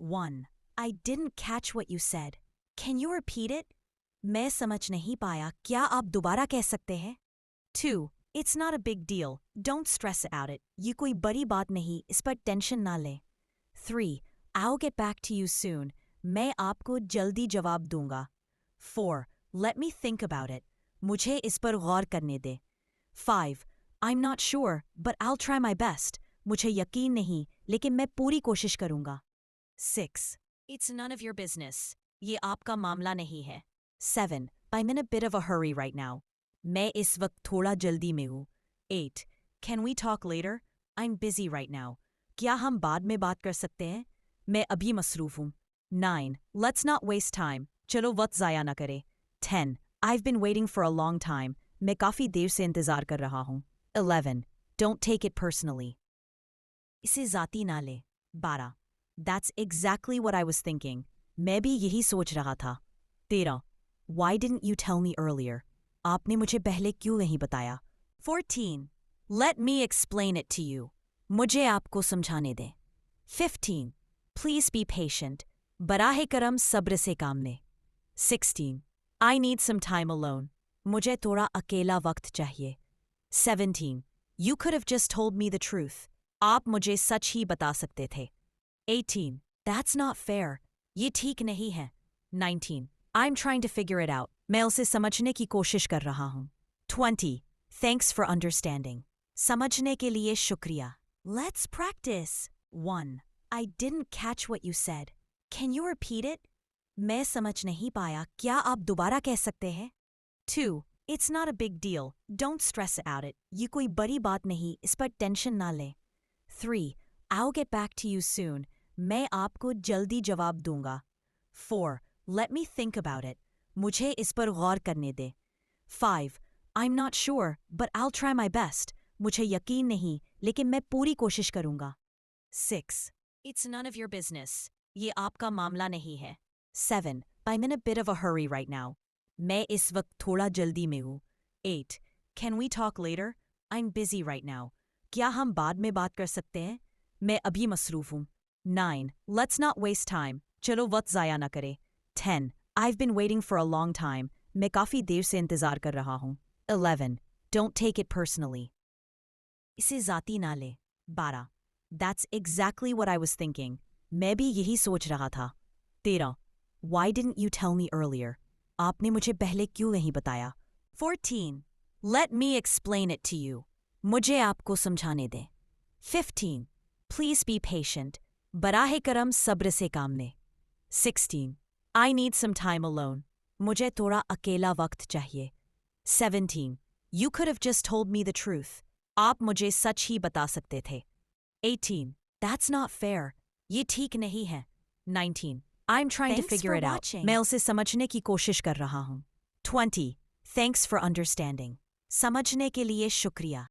1. I didn't catch what you said. Can you repeat it? मैं समझ नहीं पाया, क्या आप दोबारा कह सकते हैं? 2. It's not a big deal. Don't stress about it. ये कोई बड़ी बात नहीं, इस पर टेंशन ना लें. 3. I'll get back to you soon. मैं आपको जल्दी जवाब दूंगा. 4. Let me think about it. मुझे इस पर गौर करने दे. 5. I'm not sure, but I'll try my best. मुझे यकीन नहीं, लेकिन मैं पूरी कोशिश करूंगा. 6. It's none of your business. ये आपका मामला नहीं है. 7. I'm in a bit of a hurry right now. मैं इस वक्त थोड़ा जल्दी में हूँ. 8. Can we talk later? I'm busy right now. क्या हम बाद में बात कर सकते हैं? मैं अभी मसरूफ हूँ. 9. Let's not waste time. चलो वक्त ज़ाया ना करें. 10. I've been waiting for a long time. मैं काफ़ी देर से इंतज़ार कर रहा हूँ. 11. Don't take it personally. इसे ज़ाती ना ले. 12. That's exactly what I was thinking. मैं भी यही सोच रहा था. 13. Why didn't you tell me earlier? आपने मुझे पहले क्यों नहीं बताया? 14. Let me explain it to you. मुझे आपको समझाने दें. 15. Please be patient. बराह करम सब्र से काम लें. 16. I need some time alone. मुझे थोड़ा अकेला वक्त चाहिए. 17. You could have just told me the truth. आप मुझे सच ही बता सकते थे. 18. That's not fair. ये ठीक नहीं है. 19. I'm trying to figure it out. मैं उसे समझने की कोशिश कर रहा हूँ. 20. Thanks for understanding. समझने के लिए शुक्रिया. Let's practice. 1. I didn't catch what you said. Can you repeat it? मैं समझ नहीं पाया, क्या आप दोबारा कह सकते हैं? 2. It's not a big deal. Don't stress about it. ये कोई बड़ी बात नहीं, इस पर टेंशन ना लें. 3. I'll get back to you soon. मैं आपको जल्दी जवाब दूंगा. 4. Let me think about it. मुझे इस पर गौर करने दे. 5. I'm not sure, but I'll try my best. मुझे यकीन नहीं, लेकिन मैं पूरी कोशिश करूंगा. 6. It's none of your business. ये आपका मामला नहीं है. 7. I'm in a bit of a hurry right now. मैं इस वक्त थोड़ा जल्दी में हूँ. 8. Can we talk later? I'm busy right now. क्या हम बाद में बात कर सकते हैं? मैं अभी मसरूफ हूँ. 9. Let's not waste time. चलो वक्त ज़ाया ना करें. 10. I've been waiting for a long time. मैं काफ़ी देर से इंतज़ार कर रहा हूँ. 11. Don't take it personally. इसे ज़ाती ना ले. 12. That's exactly what I was thinking. मैं भी यही सोच रहा था. 13. Why didn't you tell me earlier? आपने मुझे पहले क्यों नहीं बताया? 14. Let me explain it to you. मुझे आपको समझाने दें. 15. Please be patient. बराह करम सब्र से काम लें. 16. I need some time alone. मुझे थोड़ा अकेला वक्त चाहिए. 17. You could have just told me the truth. आप मुझे सच ही बता सकते थे. 18. That's not fair. ये ठीक नहीं है. 19. I'm trying to figure it out. मैं उसे समझने की कोशिश कर रहा हूँ. 20. Thanks for understanding. समझने के लिए शुक्रिया.